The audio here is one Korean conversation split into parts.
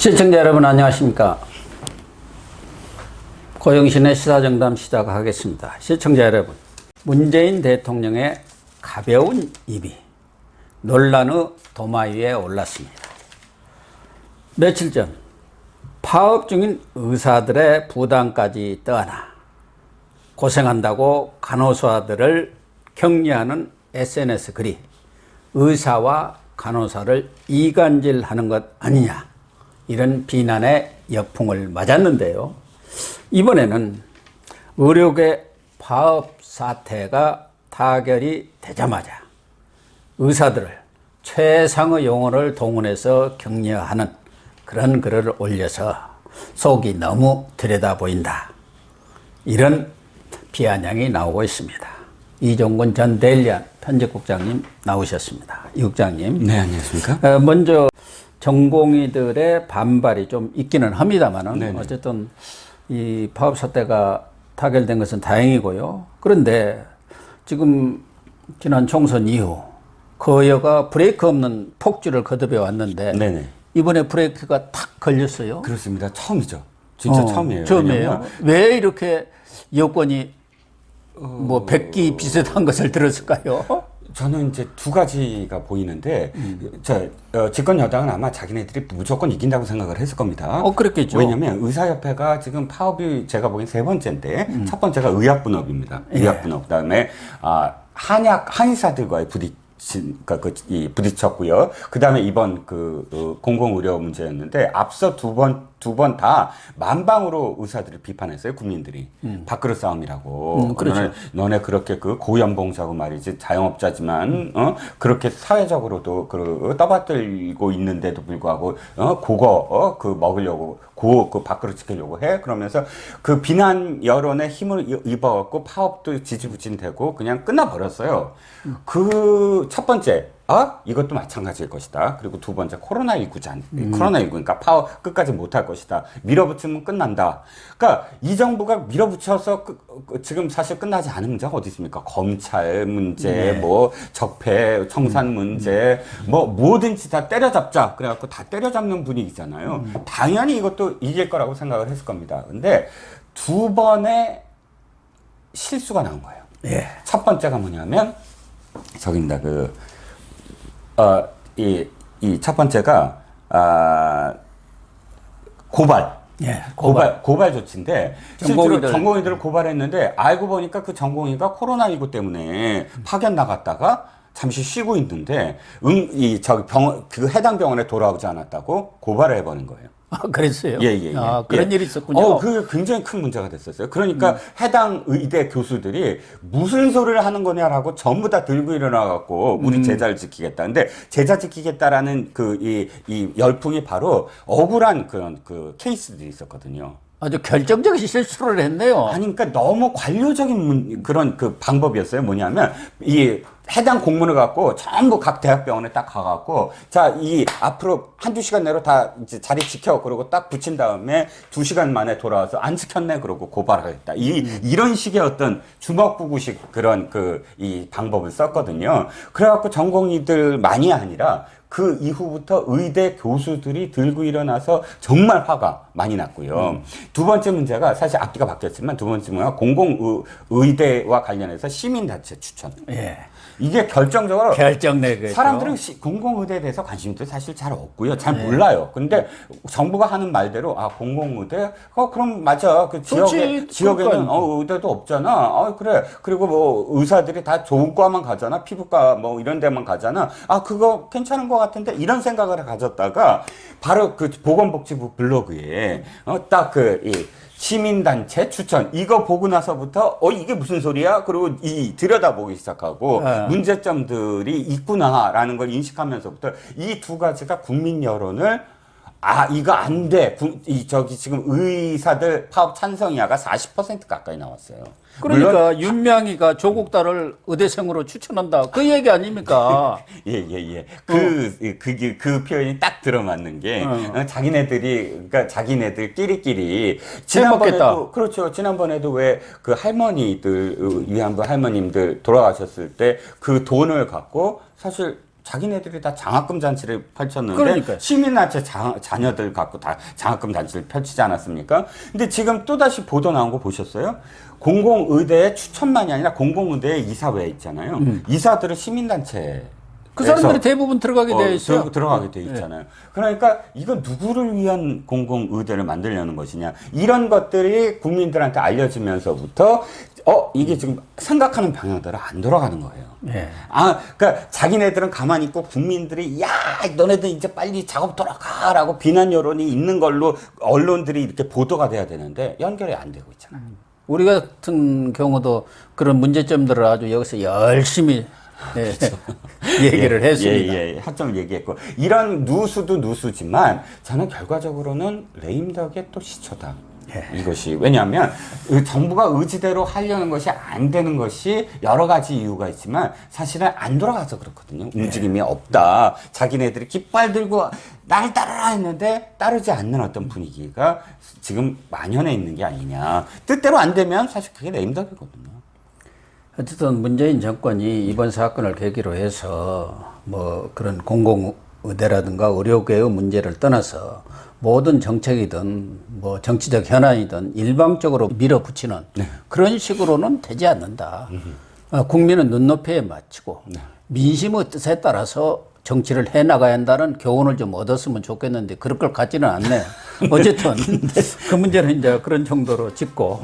시청자 여러분 안녕하십니까. 고영신의 시사정담 시작하겠습니다. 시청자 여러분, 문재인 대통령의 가벼운 입이 논란의 도마 위에 올랐습니다. 며칠 전 파업 중인 의사들의 부담까지 떠안아 고생한다고 간호사들을 격려하는 SNS 글이 의사와 간호사를 이간질하는 것 아니냐, 이런 비난의 역풍을 맞았는데요. 이번에는 의료계 파업 사태가 타결이 되자마자 의사들을 최상의 용어를 동원해서 격려하는 그런 글을 올려서 속이 너무 들여다 보인다, 이런 비아냥이 나오고 있습니다. 이종근 전 데일리안 편집국장님 나오셨습니다. 이 국장님. 네, 안녕하십니까. 먼저 전공의들의 반발이 좀 있기는 합니다만은, 네네. 어쨌든 이 파업 사태가 타결된 것은 다행이고요. 그런데 지금 지난 총선 이후 거여가 브레이크 없는 폭주를 거듭해 왔는데, 네네. 이번에 브레이크가 탁 걸렸어요. 그렇습니다. 처음이죠. 진짜 처음이에요. 처음이에요. 왜 이렇게 여권이 뭐 백기 비슷한 것을 들었을까요? 저는 이제 두 가지가 보이는데, 집권 여당은 아마 자기네들이 무조건 이긴다고 생각을 했을 겁니다. 그랬겠죠. 왜냐면 의사협회가 지금 파업이 제가 보기엔 세 번째인데, 첫 번째가 의약분업입니다. 예. 의약분업. 그다음에 한의사들과의 부딪혔고요. 그 다음에 이번 공공의료 문제였는데, 앞서 두 번 다 만방으로 의사들을 비판했어요, 국민들이. 밥그릇 싸움이라고. 그렇죠. 너네 그렇게 고연봉자고 말이지, 자영업자지만, 그렇게 사회적으로도 떠받들고 있는데도 불구하고, 먹으려고, 밥그릇 지키려고 해? 그러면서 그 비난 여론에 힘을 입어갖고 파업도 지지부진되고 그냥 끝나버렸어요. 첫 번째, 이것도 마찬가지일 것이다. 그리고 두 번째, 코로나19니까 파업 끝까지 못할 것이다. 밀어붙이면 끝난다. 그러니까 이 정부가 밀어붙여서 지금 사실 끝나지 않은 문제가 어디 있습니까? 검찰 문제, 뭐 적폐, 청산 문제, 뭐 뭐든지 다 때려잡자. 그래갖고 다 때려잡는 분위기잖아요. 당연히 이것도 이길 거라고 생각을 했을 겁니다. 근데 두 번의 실수가 나온 거예요. 예. 첫 번째가 뭐냐면, 저기입니다. 이 첫 번째가, 고발. 예, 고발 조치인데, 실제로 전공의들. 전공의들을 고발했는데, 알고 보니까 그 전공의가 코로나19 때문에 파견 나갔다가 잠시 쉬고 있는데, 해당 병원에 돌아오지 않았다고 고발을 해버린 거예요. 그랬어요? 예. 그런 일이 있었군요. 그게 굉장히 큰 문제가 됐었어요. 그러니까 해당 의대 교수들이 무슨 소리를 하는 거냐라고 전부 다 들고 일어나갖고 우리 제자를 지키겠다. 근데 제자 지키겠다라는 이 열풍이 바로 억울한 그런 케이스들이 있었거든요. 아주 결정적인 실수를 했네요. 아니, 그러니까 너무 관료적인 그런 방법이었어요. 뭐냐면, 이 해당 공문을 갖고 전부 각 대학병원에 딱 가갖고, 자, 앞으로 한두 시간 내로 다 이제 자리 지켜. 그러고 딱 붙인 다음에 2시간 만에 돌아와서 안 지켰네. 그러고 고발하겠다. 이런 식의 어떤 주먹구구식 이 방법을 썼거든요. 그래갖고 전공의들만이 아니라 그 이후부터 의대 교수들이 들고 일어나서 정말 화가 많이 났고요. 두 번째 문제가 사실 앞뒤가 바뀌었지만, 두 번째 문제가 공공의대와 관련해서 시민단체 추천. 예. 이게 결정적으로 결정내겠죠. 사람들은 공공의대에 대해서 관심도 사실 잘 없고요. 잘 몰라요. 근데 정부가 하는 말대로, 공공의대? 그럼 맞아. 그 지역에는 의대도 없잖아. 그래. 그리고 뭐 의사들이 다 좋은 과만 가잖아. 피부과 뭐 이런 데만 가잖아. 그거 괜찮은 것 같은데, 이런 생각을 가졌다가 바로 그 보건복지부 블로그에 시민단체 추천, 이거 보고 나서부터 이게 무슨 소리야? 그리고 들여다보기 시작하고 문제점들이 있구나라는 걸 인식하면서부터 이 두 가지가 국민 여론을 이거 안 돼. 지금 의사들 파업 찬성이야가 40% 가까이 나왔어요. 그러니까 윤명희가 조국 딸을 의대생으로 추천한다, 그 얘기 아닙니까? 예. 그 표현이 딱 들어맞는 게, 그러니까 자기네들끼리 지난번에도, 그렇죠. 지난번에도 왜 그 위안부 할머님들 돌아가셨을 때 그 돈을 갖고 사실 자기네들이 다 장학금 잔치를 펼쳤는데 그러니까요. 시민단체 자녀들 갖고 다 장학금 잔치를 펼치지 않았습니까? 근데 지금 또다시 보도 나온 거 보셨어요? 공공의대의 추천만이 아니라 공공의대의 이사회 있잖아요. 이사들은 시민단체 그 사람들이 대부분 들어가게 되어 있어요. 들어가게 돼 있잖아요. 그러니까 이건 누구를 위한 공공의대를 만들려는 것이냐. 이런 것들이 국민들한테 알려지면서부터 이게 지금 생각하는 방향대로 안 돌아가는 거예요. 예. 그러니까 자기네들은 가만히 있고 국민들이 야, 너네들 이제 빨리 작업 돌아가라고 비난 여론이 있는 걸로 언론들이 이렇게 보도가 돼야 되는데 연결이 안 되고 있잖아요. 우리 같은 경우도 그런 문제점들을 아주 여기서 열심히 얘기를 했습니다. 학점을 얘기했고 이런 누수도 누수지만 저는 결과적으로는 레임덕의 또 시초다. 이것이 왜냐하면 정부가 의지대로 하려는 것이 안 되는 것이 여러 가지 이유가 있지만 사실은 안 돌아가서 그렇거든요. 움직임이 없다. 자기네들이 깃발 들고 날 따르라 했는데 따르지 않는 어떤 분위기가 지금 만연해 있는 게 아니냐. 뜻대로 안 되면 사실 그게 레임덕이거든요. 어쨌든 문재인 정권이 이번 사건을 계기로 해서 뭐 그런 공공의대라든가 의료계의 문제를 떠나서 모든 정책이든 뭐 정치적 현안이든 일방적으로 밀어붙이는 그런 식으로는 되지 않는다. 국민은 눈높이에 맞추고 민심의 뜻에 따라서 정치를 해나가야 한다는 교훈을 좀 얻었으면 좋겠는데 그럴 것 같지는 않네요. 어쨌든 그 문제는 이제 그런 정도로 짚고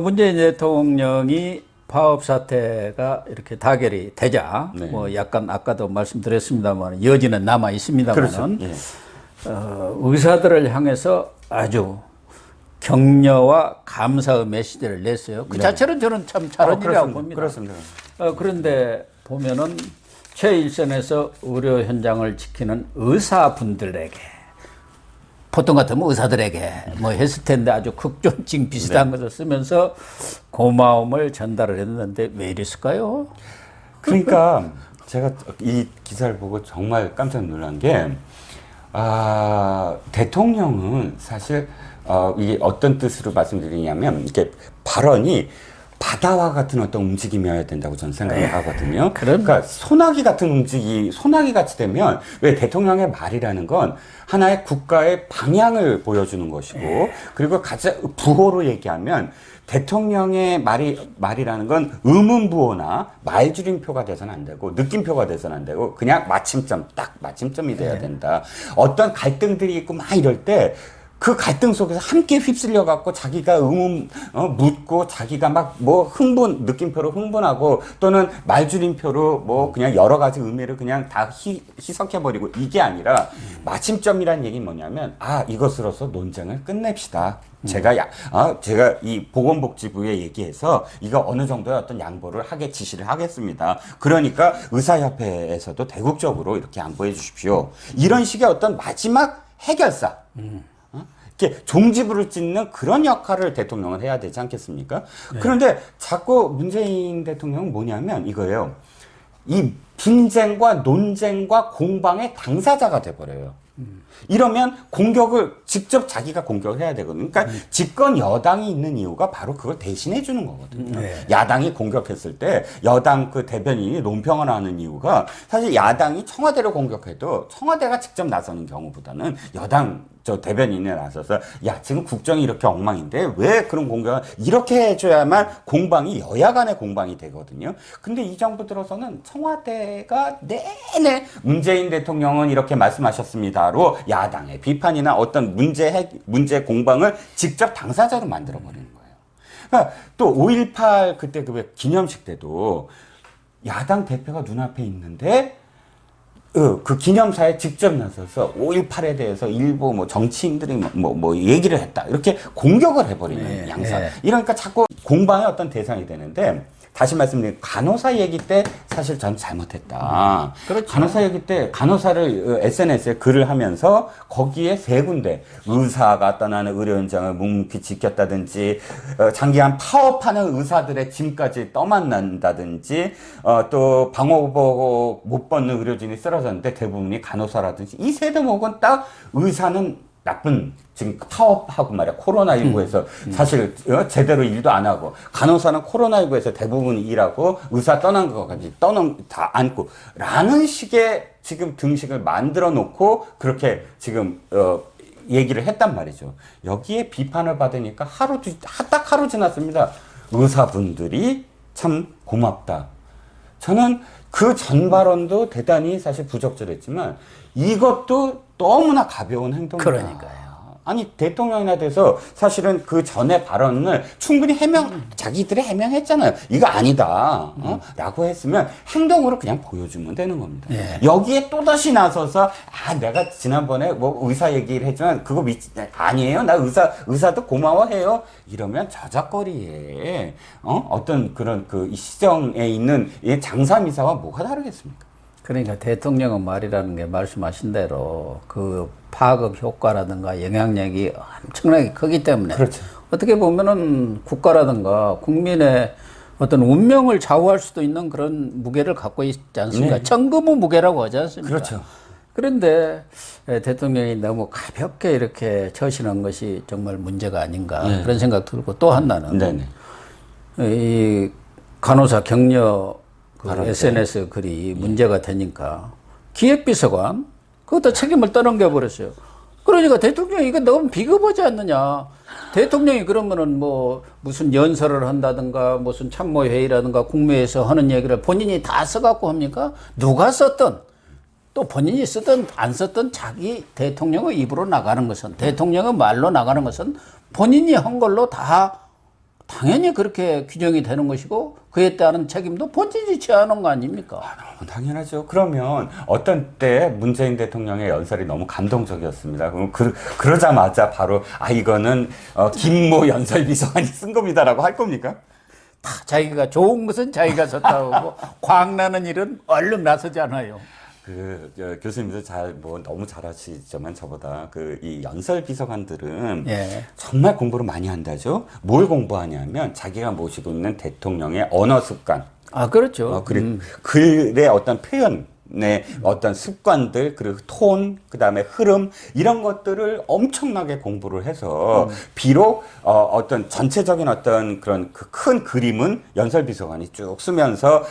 문재인 대통령이 파업 사태가 이렇게 타결이 되자 뭐 약간 아까도 말씀드렸습니다만 여지는 남아 있습니다만은 의사들을 향해서 아주 격려와 감사의 메시지를 냈어요. 그 자체는 저는 참 잘한 일이라고 봅니다. 그렇습니다. 그런데 보면은 최일선에서 의료 현장을 지키는 의사분들에게 보통 같으면 의사들에게 뭐 했을 텐데 아주 극존칭 비슷한 것을 쓰면서 고마움을 전달을 했는데 왜 이랬을까요? 그러니까 제가 이 기사를 보고 정말 깜짝 놀란 게 대통령은 사실 이게 어떤 뜻으로 말씀드리냐면 이렇게 발언이 바다와 같은 어떤 움직임이어야 된다고 저는 생각을 하거든요. 그러니까 소나기 같은 소나기 같이 되면 왜 대통령의 말이라는 건 하나의 국가의 방향을 보여주는 것이고 그리고 가장 부호로 얘기하면 대통령의 말이라는 건 의문부호나 말줄임표가 돼서는 안 되고 느낌표가 돼서는 안 되고 그냥 마침점, 딱 마침점이 돼야 된다. 어떤 갈등들이 있고 막 이럴 때 그 갈등 속에서 함께 휩쓸려 갖고 자기가 묻고 자기가 막 뭐 느낌표로 흥분하고 또는 말줄임표로 뭐 그냥 여러 가지 의미를 그냥 다 희석해버리고 이게 아니라 마침점이란 얘기는 뭐냐면 이것으로서 논쟁을 끝냅시다. 제가 이 보건복지부에 얘기해서 이거 어느 정도의 어떤 양보를 지시를 하겠습니다. 그러니까 의사협회에서도 대국적으로 이렇게 양보해 주십시오. 이런 식의 어떤 마지막 해결사. 이렇게 종지부를 찍는 그런 역할을 대통령은 해야 되지 않겠습니까? 그런데 자꾸 문재인 대통령은 뭐냐면 이거예요. 이 분쟁과 논쟁과 공방의 당사자가 돼버려요. 이러면 공격을 직접 자기가 공격을 해야 되거든요. 그러니까 집권 여당이 있는 이유가 바로 그걸 대신해 주는 거거든요. 야당이 공격했을 때 여당 그 대변인이 논평을 하는 이유가 사실 야당이 청와대를 공격해도 청와대가 직접 나서는 경우보다는 여당 대변인이 나서서 지금 국정이 이렇게 엉망인데 왜 그런 공격을 이렇게 해줘야만 공방이 여야 간의 공방이 되거든요. 근데 이 정부 들어서는 청와대가 내내 문재인 대통령은 이렇게 말씀하셨습니다로 야당의 비판이나 어떤 문제 공방을 직접 당사자로 만들어버리는 거예요. 그러니까 또 5.18 그때 그 기념식 때도 야당 대표가 눈앞에 있는데 그 기념사에 직접 나서서 5.18에 대해서 일부 뭐 정치인들이 뭐 얘기를 했다. 이렇게 공격을 해버리는 양상. 이러니까 자꾸 공방의 어떤 대상이 되는데 다시 말씀드리면 간호사 얘기 때 사실 전 잘못했다. 그렇죠. 간호사 얘기 때 간호사를 SNS에 글을 하면서 거기에 세 군데 의사가 떠나는 의료 현장을 묵묵히 지켰다든지 장기간 파업하는 의사들의 짐까지 떠만난다든지 또 방호복 못 벗는 의료진이 쓰러졌는데 대부분이 간호사라든지 이 세 대목은 딱 의사는 나쁜 지금 파업하고 말이야. 코로나19에서 사실 제대로 일도 안 하고 간호사는 코로나19에서 대부분 일하고 의사 떠난 거까지 다 안고 라는 식의 지금 등식을 만들어 놓고 그렇게 지금 얘기를 했단 말이죠. 여기에 비판을 받으니까 딱 하루 지났습니다. 의사분들이 참 고맙다. 저는 그 전 발언도 대단히 사실 부적절했지만 이것도 너무나 가벼운 행동이다. 그러니까요. 아니 대통령이나 돼서 사실은 그 전에 발언을 충분히 자기들이 해명했잖아요. 이거 아니다 라고 했으면 행동으로 그냥 보여주면 되는 겁니다. 예. 여기에 또다시 나서서 내가 지난번에 뭐 의사 얘기를 했지만 그거 아니에요. 나 의사도 고마워해요. 이러면 저작거리에 어떤 그런 그 시정에 있는 이 장사미사와 뭐가 다르겠습니까? 그러니까 대통령의 말이라는 게 말씀하신 대로 그 파급 효과라든가 영향력이 엄청나게 크기 때문에 그렇죠. 어떻게 보면은 국가라든가 국민의 어떤 운명을 좌우할 수도 있는 그런 무게를 갖고 있지 않습니까? 네. 천금의 무게라고 하지 않습니까? 그렇죠. 그런데 대통령이 너무 가볍게 이렇게 처신한 것이 정말 문제가 아닌가 네. 그런 생각 들고 또 하나는 네네. 이 간호사 격려 그 발언 SNS 글이 문제가 되니까 기획비서관 그것도 책임을 떠넘겨 버렸어요. 그러니까 대통령이 이거 너무 비겁하지 않느냐. 대통령이 그러면은 뭐 무슨 연설을 한다든가 무슨 참모회의라든가 국무회의에서 하는 얘기를 본인이 다 써갖고 합니까? 누가 썼든 또 본인이 쓰든 안 썼든 자기 대통령의 입으로 나가는 것은 대통령의 말로 나가는 것은 본인이 한 걸로 다 당연히 그렇게 규정이 되는 것이고 그에 따른 책임도 본인이 취하는 거 아닙니까? 너무 당연하죠. 그러면 어떤 때 문재인 대통령의 연설이 너무 감동적이었습니다. 그럼 그러자마자 바로 이거는 김모 연설비서관이 쓴 겁니다라고 할 겁니까? 다 자기가 좋은 것은 자기가 썼다고 하고 광나는 일은 얼른 나서잖아요. 교수님도 너무 잘하시지만 저보다 이 연설 비서관들은 예. 정말 공부를 많이 한다죠. 뭘 공부하냐면 자기가 모시고 있는 대통령의 언어 습관. 그렇죠. 그리고 글의 어떤 표현의 어떤 습관들, 그리고 톤, 그 다음에 흐름, 이런 것들을 엄청나게 공부를 해서, 비록, 어떤 전체적인 어떤 그런 큰 그림은 연설비서관이 쭉 쓰면서,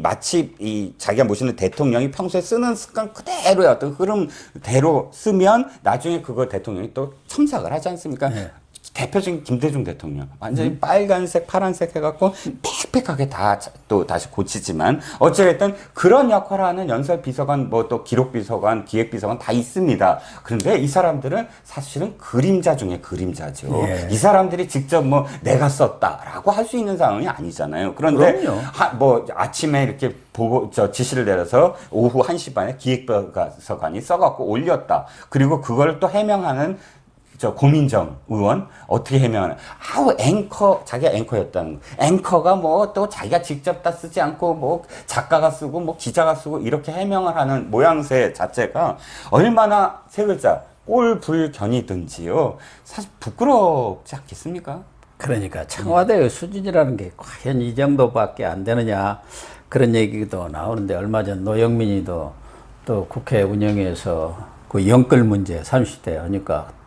마치 자기가 모시는 대통령이 평소에 쓰는 습관 그대로의 어떤 흐름대로 쓰면, 나중에 그거 대통령이 또 첨삭을 하지 않습니까? 네. 대표적인 김대중 대통령 완전히 빨간색 파란색 해갖고 빽빽하게 또 다시 고치지만 어쨌든 그런 역할을 하는 연설 비서관 뭐 또 기록 비서관 기획 비서관 다 있습니다. 그런데 이 사람들은 사실은 그림자 중에 그림자죠. 예. 이 사람들이 직접 뭐 내가 썼다라고 할 수 있는 상황이 아니잖아요. 그런데 뭐 아침에 이렇게 보고 지시를 내려서 오후 1시 반에 기획 비서관이 써갖고 올렸다. 그리고 그걸 또 해명하는 고민정 의원 어떻게 해명하나? 자기가 앵커였다는 거. 앵커가 뭐 또 자기가 직접 다 쓰지 않고 뭐 작가가 쓰고 뭐 기자가 쓰고 이렇게 해명을 하는 모양새 자체가 얼마나 세 글자 꼴불견이든지요. 사실 부끄럽지 않겠습니까? 그러니까 청와대의 수준이라는 게 과연 이 정도밖에 안 되느냐 그런 얘기도 나오는데 얼마 전 노영민이도 또 국회 운영에서 그 영끌 문제 30대 하니까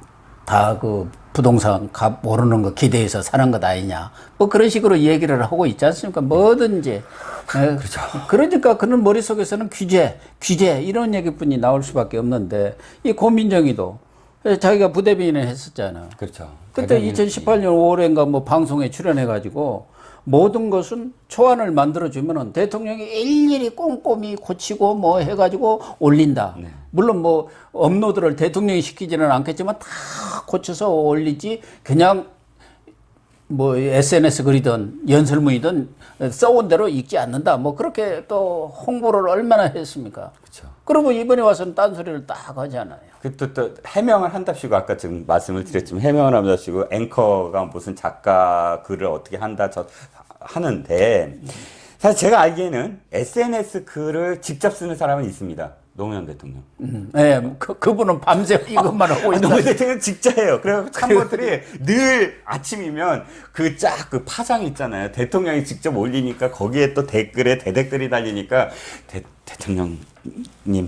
다 그 부동산 값 오르는 거 기대해서 사는 것 아니냐. 뭐 그런 식으로 얘기를 하고 있지 않습니까? 뭐든지. 그렇죠. 그러니까 그런 머릿속에서는 규제 이런 얘기뿐이 나올 수밖에 없는데 이 고민정이도 자기가 부대변인을 했었잖아. 그렇죠. 그때 2018년 5월인가 뭐 방송에 출연해가지고 모든 것은 초안을 만들어주면은 대통령이 일일이 꼼꼼히 고치고 뭐 해가지고 올린다. 네. 물론 뭐 업로드를 대통령이 시키지는 않겠지만 다 고쳐서 올리지 그냥 뭐 SNS 글이든 연설문이든 써온 대로 읽지 않는다. 뭐 그렇게 또 홍보를 얼마나 했습니까? 그렇죠. 그리고 이번에 와서는 딴소리를 딱 하잖아요. 또 해명을 한답시고 아까 지금 말씀을 드렸지만 해명을 한답시고 앵커가 무슨 작가 글을 어떻게 한다 하는데 사실 제가 알기에는 SNS 글을 직접 쓰는 사람은 있습니다. 노무현 대통령. 네, 그분은 밤새 이것만 하고 있는. 노무현 대통령 직자예요. 그래서 참모들이 늘 아침이면 그 파장 있잖아요. 대통령이 직접 올리니까 거기에 또 댓글에 대댓글이 달리니까 대통령님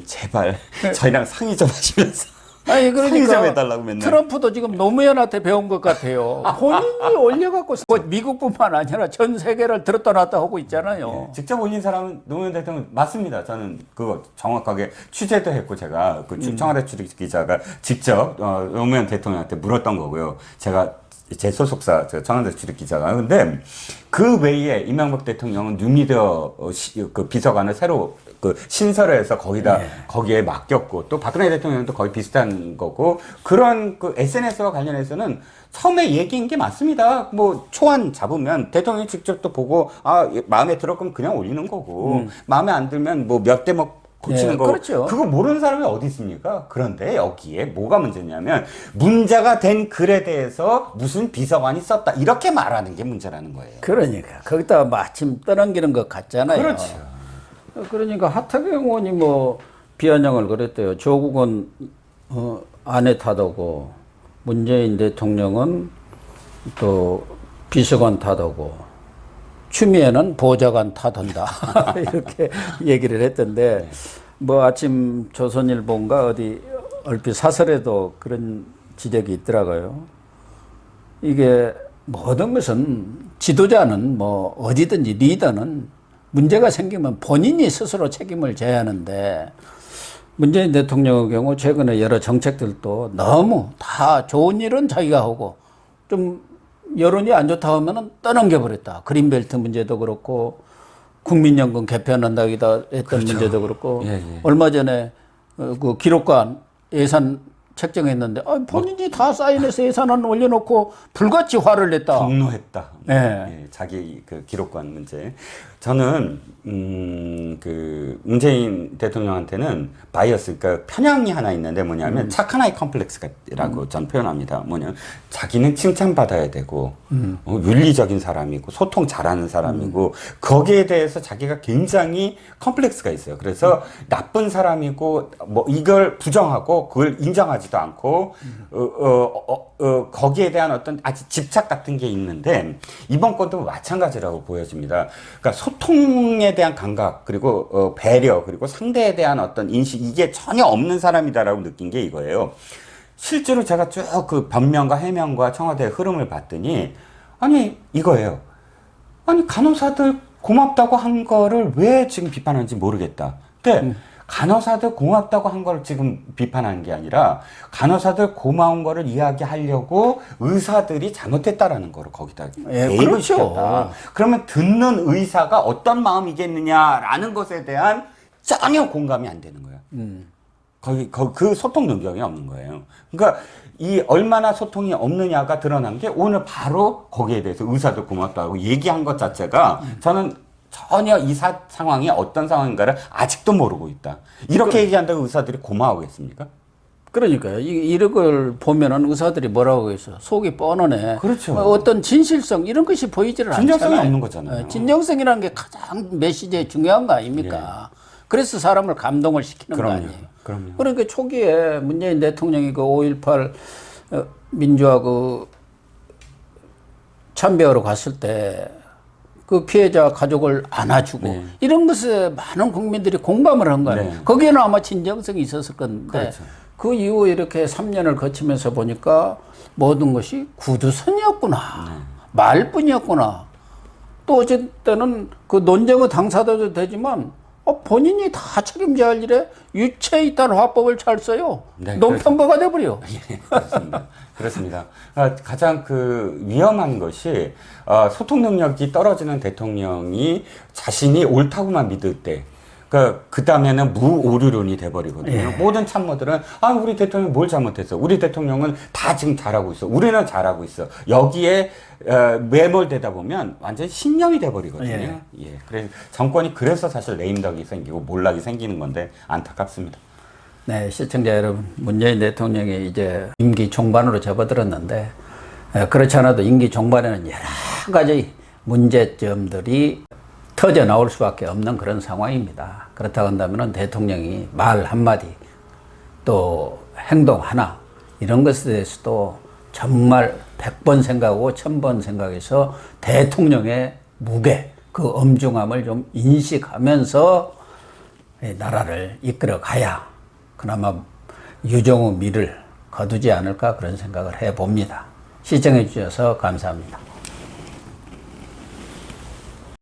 제발 저희랑 상의 좀 하시면서 아니 상의자 그러니까 해달라고 맨날. 트럼프도 지금 노무현한테 배운 것 같아요. 본인이 올려갖고 뭐 미국뿐만 아니라 전 세계를 들었다 놨다 하고 있잖아요. 직접 올린 사람은 노무현 대통령 맞습니다. 저는 그거 정확하게 취재도 했고 제가 그 청와대 출입 기자가 직접 노무현 대통령한테 물었던 거고요. 제가 제 소속사 청와대 출입 기자가 근데 그 외에 이명박 대통령은 뉴미디어 그 비서관을 새로 그 신설해서 거기에 맡겼고 또 박근혜 대통령도 거의 비슷한 거고 그런 그 SNS와 관련해서는 처음에 얘기인 게 맞습니다. 뭐 초안 잡으면 대통령이 직접 또 보고 마음에 들어 그럼 그냥 올리는 거고 마음에 안 들면 뭐 몇 대 뭐 고치는 거 그렇죠. 그거 모르는 사람이 어디 있습니까? 그런데 여기에 뭐가 문제냐면 문제가 된 글에 대해서 무슨 비서관이 썼다 이렇게 말하는 게 문제라는 거예요. 그러니까 거기다가 마침 떠넘기는 것 같잖아요. 그렇죠. 그러니까 하태경 의원이 뭐 비아냥을 그랬대요. 조국은 아내 탓하고 문재인 대통령은 또 비서관 탓하고 추미애는 보좌관 탓한다. 이렇게 얘기를 했던데 뭐 아침 조선일보인가 어디 얼핏 사설에도 그런 지적이 있더라고요. 이게 모든 것은 지도자는 뭐 어디든지 리더는 문제가 생기면 본인이 스스로 책임을 져야 하는데 문재인 대통령의 경우 최근에 여러 정책들도 너무 다 좋은 일은 자기가 하고 좀 여론이 안 좋다 하면은 떠넘겨 버렸다. 그린벨트 문제도 그렇고 국민연금 개편한다기다 했던 그렇죠. 문제도 그렇고 예. 얼마 전에 그 기록관 예산 책정했는데 본인이 다 사인해서 예산안 올려놓고 불같이 화를 냈다. 분노했다. 네. 예, 자기 그 기록관 문제. 저는 그 문재인 대통령한테는 바이어스, 그러니까 편향이 하나 있는데 뭐냐면 착한 아이 컴플렉스라고 전 표현합니다. 뭐냐면 자기는 칭찬받아야 되고 윤리적인 사람이고 소통 잘하는 사람이고 거기에 대해서 자기가 굉장히 컴플렉스가 있어요. 그래서 나쁜 사람이고 뭐 이걸 부정하고 그걸 인정하지도 않고 거기에 대한 어떤 아주 집착 같은 게 있는데 이번 건도 마찬가지라고 보여집니다. 그러니까 소통에 대한 감각 그리고 배려 그리고 상대에 대한 어떤 인식 이게 전혀 없는 사람이다라고 느낀 게 이거예요. 실제로 제가 쭉 그 변명과 해명과 청와대의 흐름을 봤더니 아니 이거예요. 아니 간호사들 고맙다고 한 거를 왜 지금 비판하는지 모르겠다. 근데 간호사들 고맙다고 한 걸 지금 비판하는 게 아니라 간호사들 고마운 거를 이야기하려고 의사들이 잘못했다라는 거를 거기다 대입을 그렇죠. 시켰다. 그러면 듣는 의사가 어떤 마음이겠느냐라는 것에 대한 전혀 공감이 안 되는 거예요. 거기 그 소통 능력이 없는 거예요. 그러니까 이 얼마나 소통이 없느냐가 드러난 게 오늘 바로 거기에 대해서 의사들 고맙다고 얘기한 것 자체가 저는 전혀 이 상황이 어떤 상황인가를 아직도 모르고 있다. 이렇게 얘기한다고 의사들이 고마워하겠습니까? 그러니까요. 이런 걸 보면은 의사들이 뭐라고 했어. 속이 뻔하네. 그렇죠. 어떤 진실성 이런 것이 보이지를 않잖아요. 진정성이 없는 거잖아요. 진정성이라는 게 가장 메시지에 중요한 거 아닙니까? 그래서 사람을 감동을 시키는 거 아니에요. 그럼요. 그러니까 초기에 문재인 대통령이 그 5.18 민주화 그 참배하러 갔을 때 그 피해자 가족을 안아주고 이런 것에 많은 국민들이 공감을 한 거예요. 네. 거기에는 아마 진정성이 있었을 건데 그렇죠. 그 이후 이렇게 3년을 거치면서 보니까 모든 것이 구두선이었구나. 말뿐이었구나. 또 어쨌든 그 논쟁의 당사자도 되지만 본인이 다 책임져야 할 일에 유체이탈 화법을 잘 써요. 네, 논평가가 돼버려. 그렇습니다. 그렇습니다. 가장 그 위험한 것이 소통 능력이 떨어지는 대통령이 자신이 옳다고만 믿을 때 그 다음에는 무오류론이 돼버리거든요. 모든 참모들은 우리 대통령 뭘 잘못했어. 우리 대통령은 다 지금 잘하고 있어. 우리는 잘하고 있어. 여기에 매몰되다 보면 완전히 신념이 돼버리거든요. 그래서 정권이 그래서 사실 레임덕이 생기고 몰락이 생기는 건데 안타깝습니다. 네, 시청자 여러분, 문재인 대통령이 이제 임기 종반으로 접어들었는데 그렇지 않아도 임기 종반에는 여러 가지 문제점들이 터져 나올 수밖에 없는 그런 상황입니다. 그렇다고 한다면 대통령이 말 한마디 또 행동 하나 이런 것에 대해서도 정말 100번 생각하고 1000번 생각해서 대통령의 무게, 그 엄중함을 좀 인식하면서 나라를 이끌어 가야 그나마 유종의 미를 거두지 않을까 그런 생각을 해봅니다. 시청해 주셔서 감사합니다.